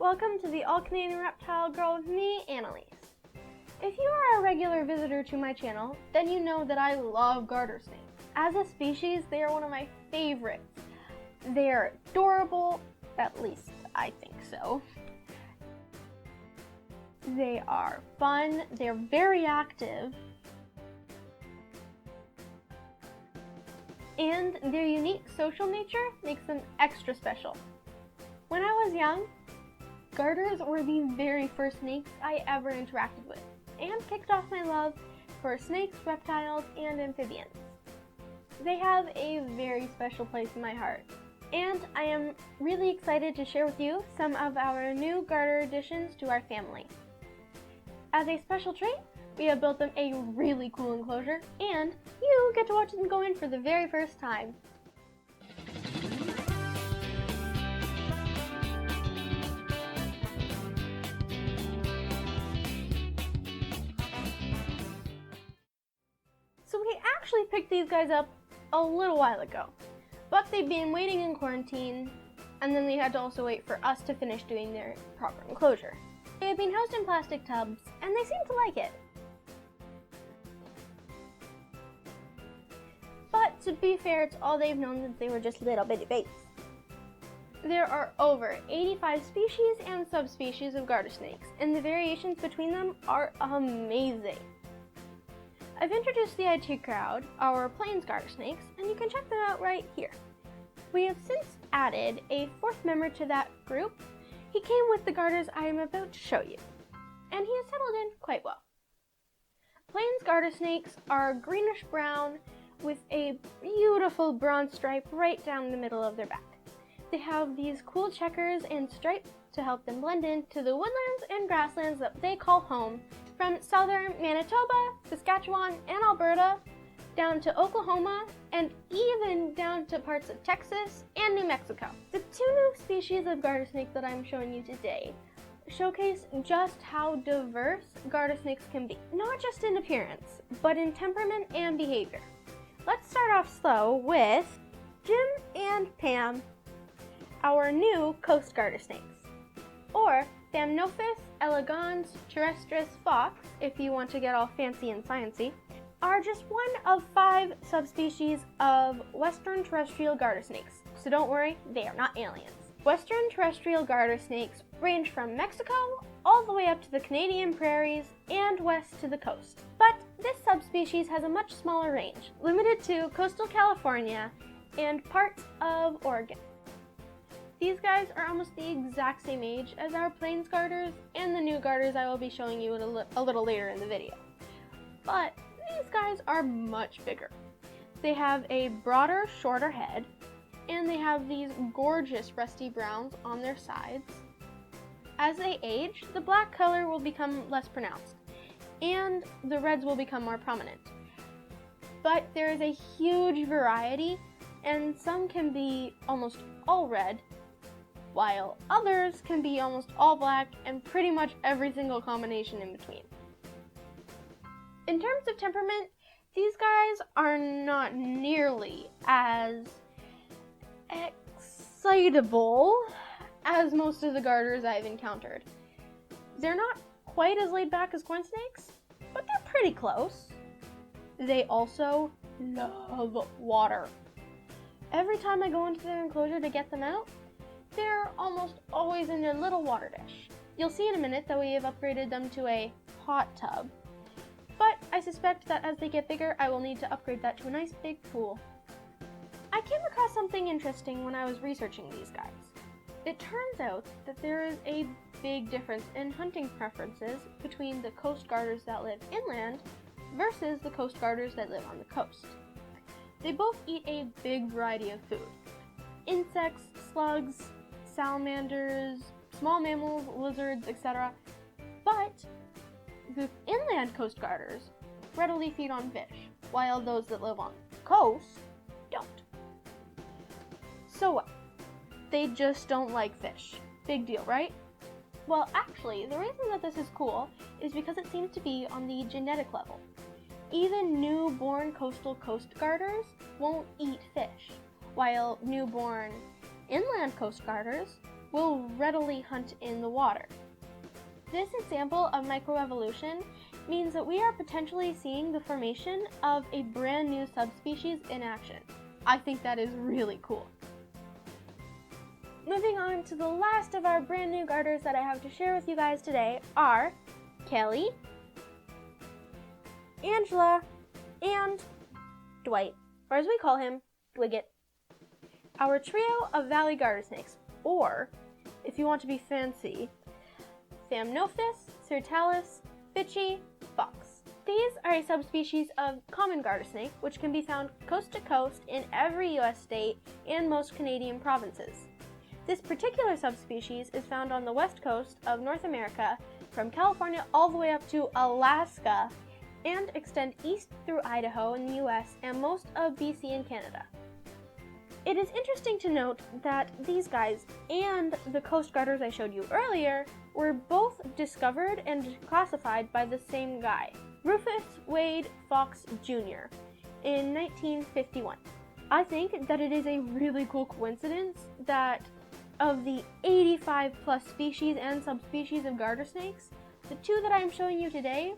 Welcome to the All-Canadian Reptile Girl with me, Annalise. If you are a regular visitor to my channel, then you know that I love garter snakes. As a species, they are one of my favorites. They are adorable, at least I think so. They are fun, they're very active, and their unique social nature makes them extra special. When I was young, garters were the very first snakes I ever interacted with, and kicked off my love for snakes, reptiles, and amphibians. They have a very special place in my heart, and I am really excited to share with you some of our new garter additions to our family. As a special treat, we have built them a really cool enclosure, and you get to watch them go in for the very first time. So we actually picked these guys up a little while ago, but they've been waiting in quarantine, and then they had to also wait for us to finish doing their proper enclosure. They have been housed in plastic tubs, and they seem to like it. But to be fair, it's all they've known since they were just little bitty babies. There are over 85 species and subspecies of garter snakes, and the variations between them are amazing. I've introduced the IT crowd, our plains garter snakes, and you can check them out right here. We have since added a fourth member to that group. He came with the garters I am about to show you, and he has settled in quite well. Plains garter snakes are greenish brown with a beautiful bronze stripe right down the middle of their back. They have these cool checkers and stripes to help them blend into the woodlands and grasslands that they call home, from southern Manitoba, Saskatchewan, and Alberta, down to Oklahoma, and even down to parts of Texas and New Mexico. The two new species of garter snake that I'm showing you today showcase just how diverse garter snakes can be, not just in appearance, but in temperament and behavior. Let's start off slow with Jim and Pam, our new Coast Garter snakes, or Thamnophis elegans terrestris fox, if you want to get all fancy and sciencey, are just one of 5 subspecies of Western terrestrial garter snakes. So don't worry, they are not aliens. Western terrestrial garter snakes range from Mexico all the way up to the Canadian prairies and west to the coast. But this subspecies has a much smaller range, limited to coastal California and parts of Oregon. These guys are almost the exact same age as our plains garters and the new garters I will be showing you a little later in the video. But these guys are much bigger. They have a broader, shorter head, and they have these gorgeous rusty browns on their sides. As they age, the black color will become less pronounced, and the reds will become more prominent. But there is a huge variety, and some can be almost all red, while others can be almost all black and pretty much every single combination in between. In terms of temperament, these guys are not nearly as excitable as most of the garters I've encountered. They're not quite as laid back as corn snakes, but they're pretty close. They also love water. Every time I go into their enclosure to get them out, they're almost always in their little water dish. You'll see in a minute that we have upgraded them to a hot tub, but I suspect that as they get bigger, I will need to upgrade that to a nice big pool. I came across something interesting when I was researching these guys. It turns out that there is a big difference in hunting preferences between the coast garters that live inland versus the coast garters that live on the coast. They both eat a big variety of food: insects, slugs, salamanders, small mammals, lizards, etc. But the inland coast garters readily feed on fish, while those that live on the coast don't. So what? They just don't like fish. Big deal, right? Well, actually, the reason that this is cool is because it seems to be on the genetic level. Even newborn coastal coast garters won't eat fish, while newborn inland coast garters will readily hunt in the water. This example of microevolution means that we are potentially seeing the formation of a brand new subspecies in action. I think that is really cool. Moving on to the last of our brand new garters that I have to share with you guys today are Kelly, Angela, and Dwight, or as we call him, Dwigget. Our trio of Valley Garter snakes, or, if you want to be fancy, Thamnophis, Sirtalis, Bitchy, Fox. These are a subspecies of common garter snake, which can be found coast to coast in every US state and most Canadian provinces. This particular subspecies is found on the west coast of North America, from California all the way up to Alaska, and extend east through Idaho in the US and most of BC and Canada. It is interesting to note that these guys and the Coast Garters I showed you earlier were both discovered and classified by the same guy, Rufus Wade Fox Jr. in 1951. I think that it is a really cool coincidence that of the 85 plus species and subspecies of garter snakes, the two that I am showing you today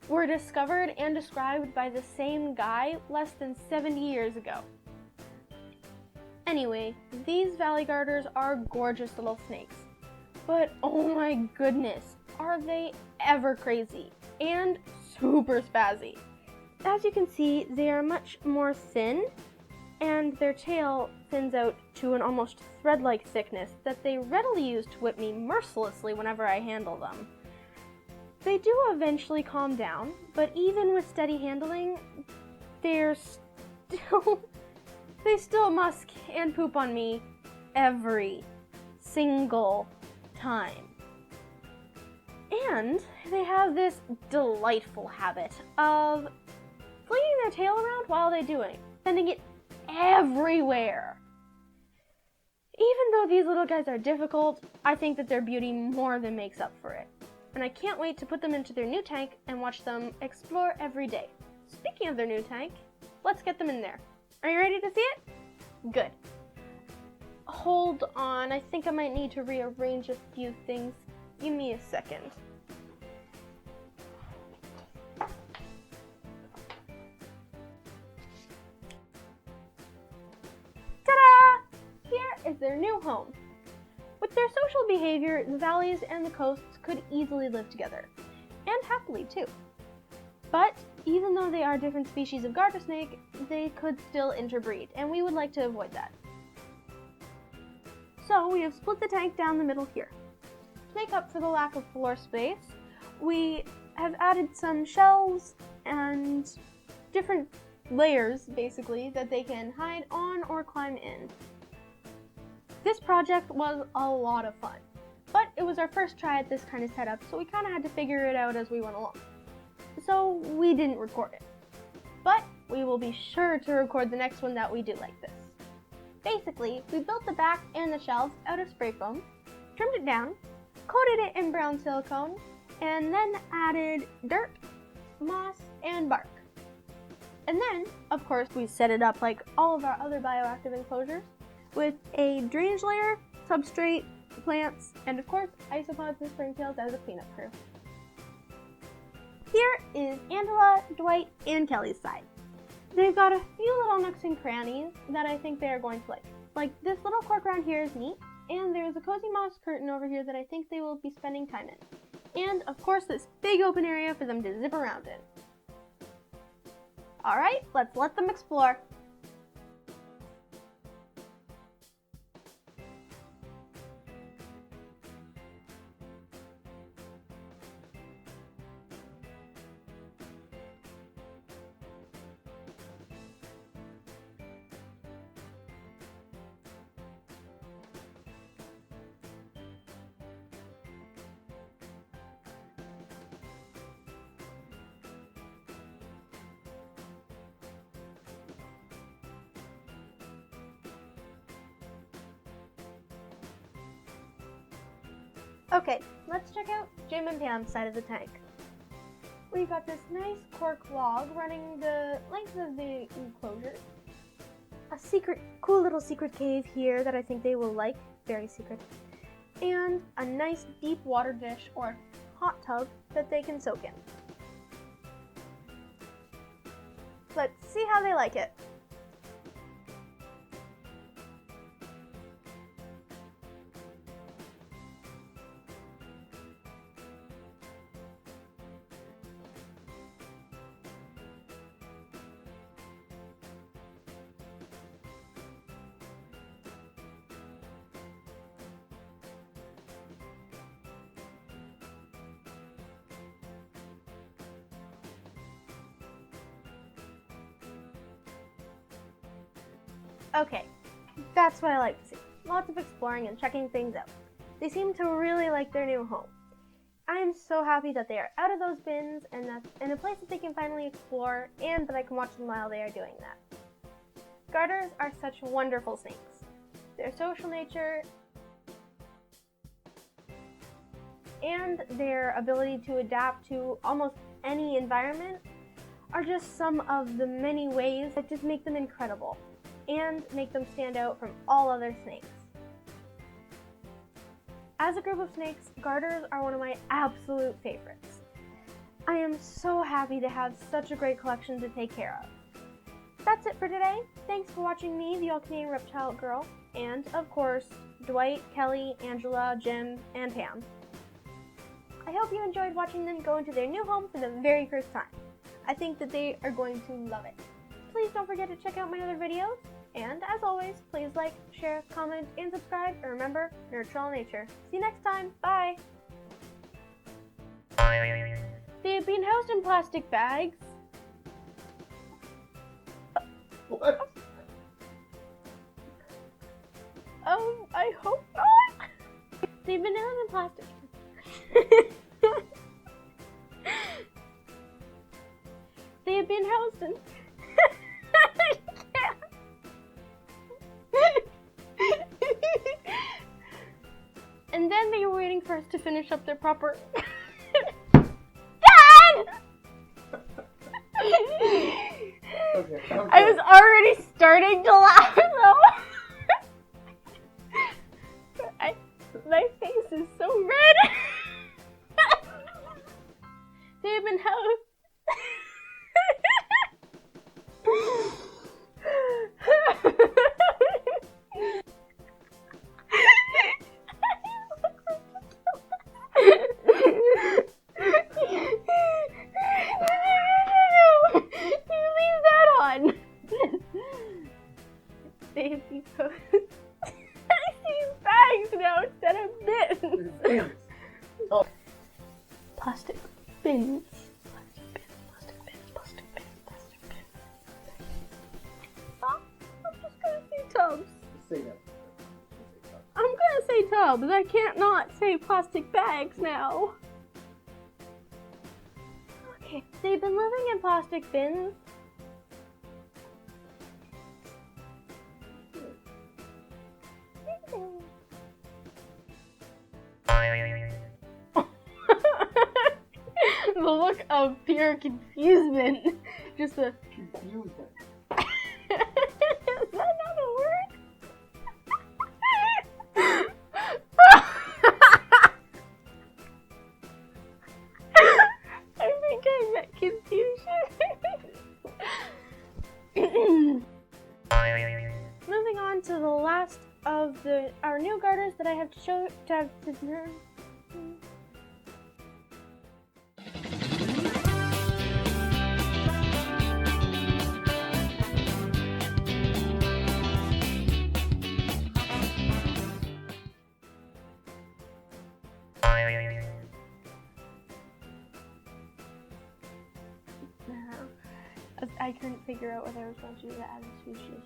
were discovered and described by the same guy less than 70 years ago. Anyway, these Valley Garters are gorgeous little snakes, but oh my goodness, are they ever crazy and super spazzy. As you can see, they are much more thin, and their tail thins out to an almost thread-like thickness that they readily use to whip me mercilessly whenever I handle them. They do eventually calm down, but even with steady handling, they still musk and poop on me every single time. And they have this delightful habit of flinging their tail around while they do it, sending it everywhere. Even though these little guys are difficult, I think that their beauty more than makes up for it. And I can't wait to put them into their new tank and watch them explore every day. Speaking of their new tank, let's get them in there. Are you ready to see it? Good. Hold on, I think I might need to rearrange a few things. Give me a second. Ta-da! Here is their new home. With their social behavior, the valleys and the coasts could easily live together, and happily too. But even though they are different species of garter snake, they could still interbreed, and we would like to avoid that. So we have split the tank down the middle here. To make up for the lack of floor space, we have added some shelves and different layers, basically, that they can hide on or climb in. This project was a lot of fun, but it was our first try at this kind of setup, so we kind of had to figure it out as we went along. So we didn't record it, but we will be sure to record the next one that we do like this. Basically, we built the back and the shelves out of spray foam, trimmed it down, coated it in brown silicone, and then added dirt, moss, and bark. And then, of course, we set it up like all of our other bioactive enclosures with a drainage layer, substrate, plants, and of course, isopods and springtails as a cleanup crew. Here is Angela, Dwight, and Kelly's side. They've got a few little nooks and crannies that I think they are going to like. Like this little cork around here is neat, and there's a cozy moss curtain over here that I think they will be spending time in. And of course this big open area for them to zip around in. Alright, let's let them explore. Okay, let's check out Jim and Pam's side of the tank. We've got this nice cork log running the length of the enclosure. A cool little secret cave here that I think they will like, very secret. and a nice deep water dish or hot tub that they can soak in. Let's see how they like it. Okay, that's what I like to see. Lots of exploring and checking things out. They seem to really like their new home. I am so happy that they are out of those bins and that's in a place that they can finally explore, and that I can watch them while they are doing that. Garters are such wonderful snakes. Their social nature and their ability to adapt to almost any environment are just some of the many ways that just make them incredible and make them stand out from all other snakes. As a group of snakes, garters are one of my absolute favorites. I am so happy to have such a great collection to take care of. That's it for today. Thanks for watching me, the All-Canadian Reptile Girl, and of course, Dwight, Kelly, Angela, Jim, and Pam. I hope you enjoyed watching them go into their new home for the very first time. I think that they are going to love it. Please don't forget to check out my other videos. And as always, please like, share, comment, and subscribe. And remember, nurture all nature. See you next time. Bye! They have been housed in plastic bags. What? I hope not. They've been housed in plastic. They have been housed in... And then they were waiting for us to finish up their proper... Dad! Okay, I was already starting to laugh though. My face is so red. They've been housed. These bags now instead of bins. Oh. Plastic bins. Plastic bins. Plastic bins. Plastic bins. Plastic bins. Oh, I'm just gonna say tubs. Say that. I'm gonna say tubs. I can't not say plastic bags now. Okay, they've been living in plastic bins. The look of pure confusement. Just a... Confused. Is that not a word? I think I meant confusion. Moving on to the last of our new garters that I have to show I couldn't figure out whether I was going to do that as a species.